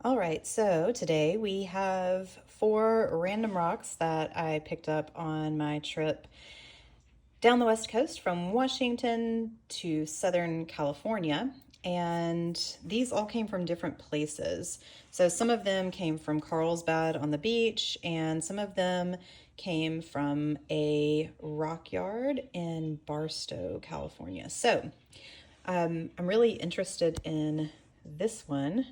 All right, so today we have 4 random rocks that I picked up on my trip down the West Coast from Washington to Southern California. And these all came from different places. So some of them came from Carlsbad on the beach, and some of them came from a rock yard in Barstow, California. So I'm really interested in this one.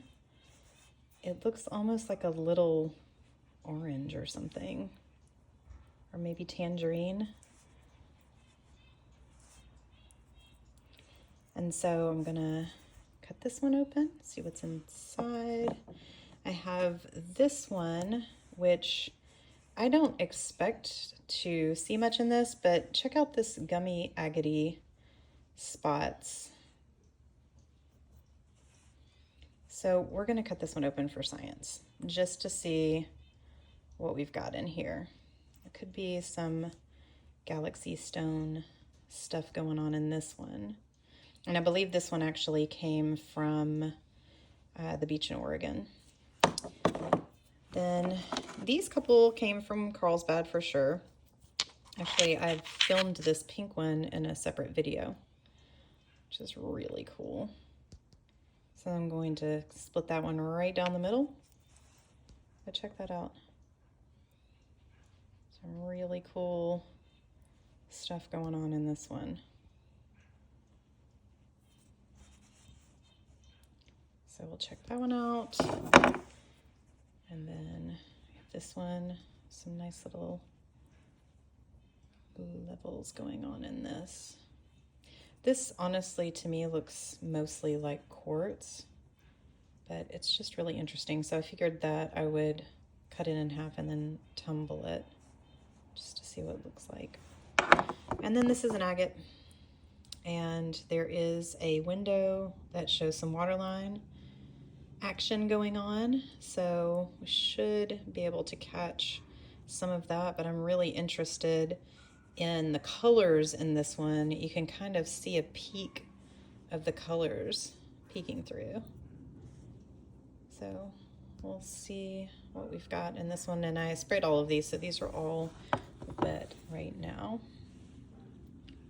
It looks almost like a little orange or something, or maybe tangerine. And so I'm gonna cut this one open, see what's inside. I have this one, which I don't expect to see much in this, but check out this gummy agate spots. So we're gonna cut this one open for science, just to see what we've got in here. It could be some galaxy stone stuff going on in this one. And I believe this one actually came from the beach in Oregon. Then these couple came from Carlsbad for sure. Actually, I've filmed this pink one in a separate video, which is really cool. So I'm going to split that one right down the middle. But check that out. Some really cool stuff going on in this one. So we'll check that one out. And then we have this one, some nice little levels going on in this. This honestly to me looks mostly like quartz, but it's just really interesting. So I figured that I would cut it in half and then tumble it just to see what it looks like. And then this is an agate, and there is a window that shows some waterline action going on, so we should be able to catch some of that, but I'm really interested in the colors in this one. You can kind of see a peek of the colors peeking through. So we'll see what we've got in this one, and I sprayed all of these, so these are all wet right now.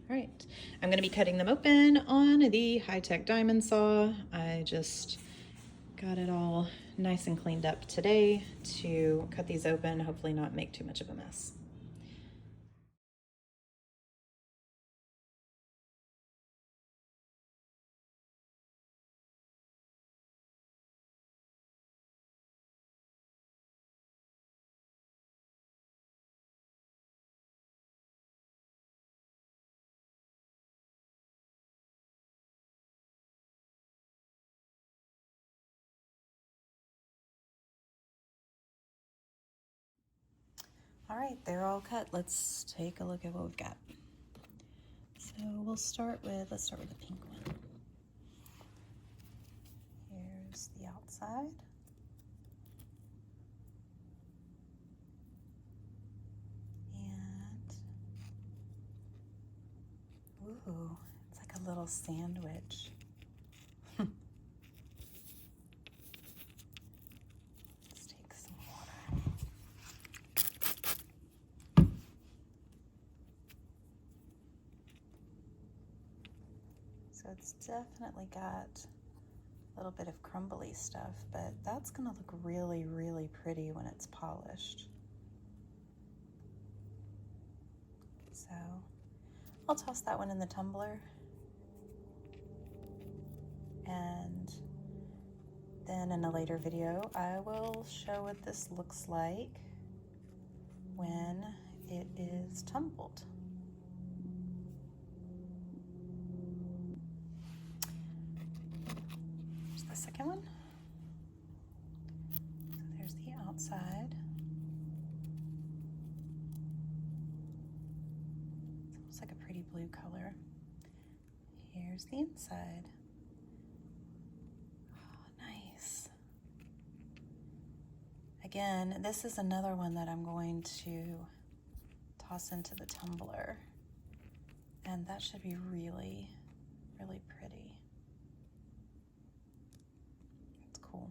All right, I'm gonna be cutting them open on the high-tech diamond saw. I just got it all nice and cleaned up today to cut these open, hopefully not make too much of a mess. All right, they're all cut. Let's take a look at what we've got. So let's start with the pink one. Here's the outside. And, ooh, it's like a little sandwich. Let's take some water. So it's definitely got a little bit of crumbly stuff, but that's gonna look really, really pretty when it's polished. So I'll toss that one in the tumbler, and then in a later video I will show what this looks like when it is tumbled. Here's the second one. So there's the outside. It's like a pretty blue color. Here's the inside. Oh, nice. Again, this is another one that I'm going to toss into the tumbler, and that should be really, really pretty. It's cool.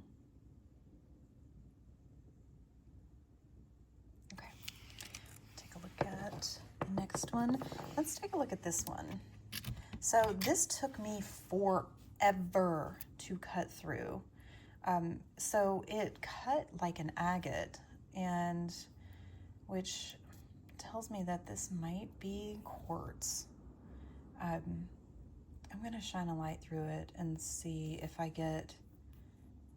next one. Let's take a look at this one. So this took me forever to cut through. So it cut like an agate, and which tells me that this might be quartz. I'm gonna shine a light through it and see if I get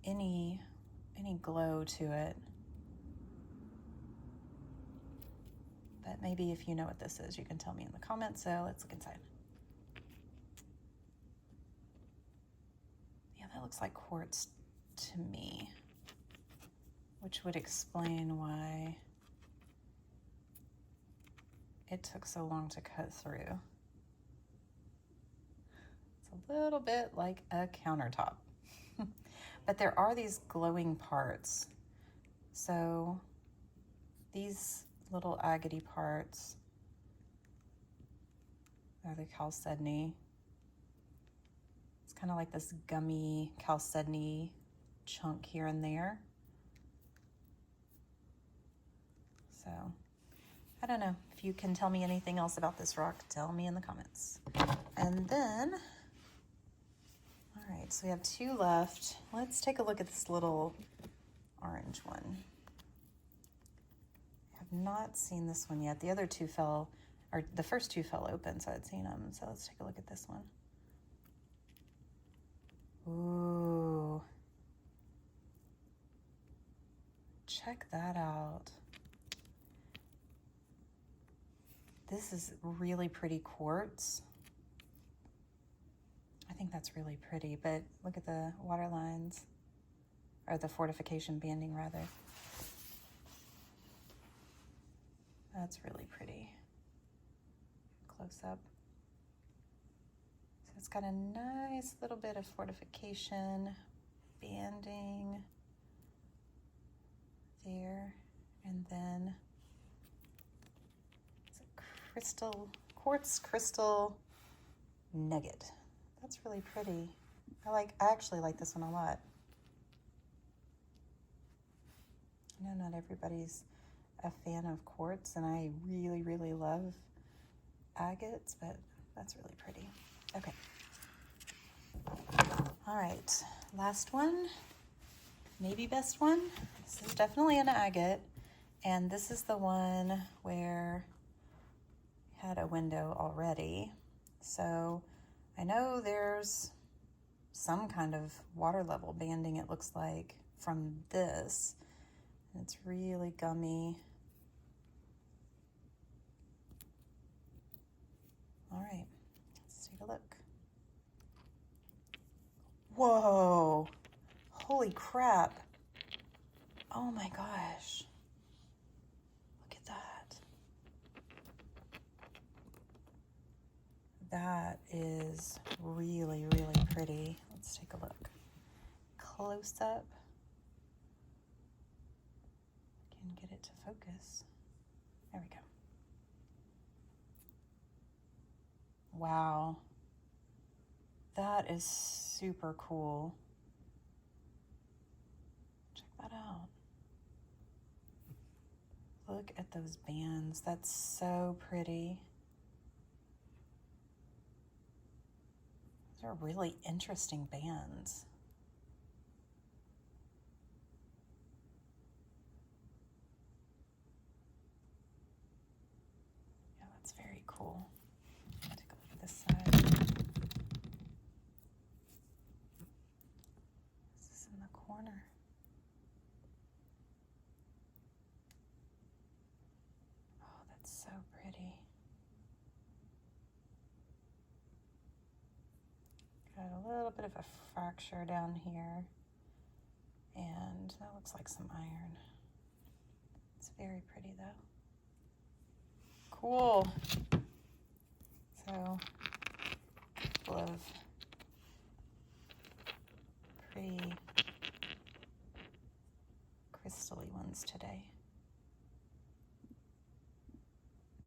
any glow to it. But maybe if you know what this is, you can tell me in the comments. So let's look inside. Yeah, that looks like quartz to me, which would explain why it took so long to cut through. It's a little bit like a countertop. But there are these glowing parts. So these little agate parts are the chalcedony. It's kind of like this gummy chalcedony chunk here and there. So I don't know. If you can tell me anything else about this rock, tell me in the comments. And then, all right, so we have 2 left. Let's take a look at this little orange one. I have not seen this one yet. The other 2 fell, or the first 2 fell open, so I'd seen them. So let's take a look at this one. Ooh. Check that out. This is really pretty quartz. I think that's really pretty, but look at the water lines, or the fortification banding rather. That's really pretty. Close up. So it's got a nice little bit of fortification banding there, and then quartz crystal nugget. That's really pretty. I actually like this one a lot. I know not everybody's a fan of quartz, and I really, really love agates, but that's really pretty. Okay. All right, last one, maybe best one. This is definitely an agate, and this is the one where had a window already. So I know there's some kind of water level banding, it looks like, from this. And it's really gummy. All right, let's take a look. Whoa, holy crap. Oh my gosh. Look at that. That is really, really pretty. Let's take a look. Close up. Can get it to focus. There we go. Wow. That is super cool. Check that out. Look at those bands. That's so pretty. Those are really interesting bands. Yeah, that's very cool. Take a look at this side. This is in the corner. Oh, that's so pretty. Got a little bit of a fracture down here, and that looks like some iron. It's very pretty though. Cool. So, full of pretty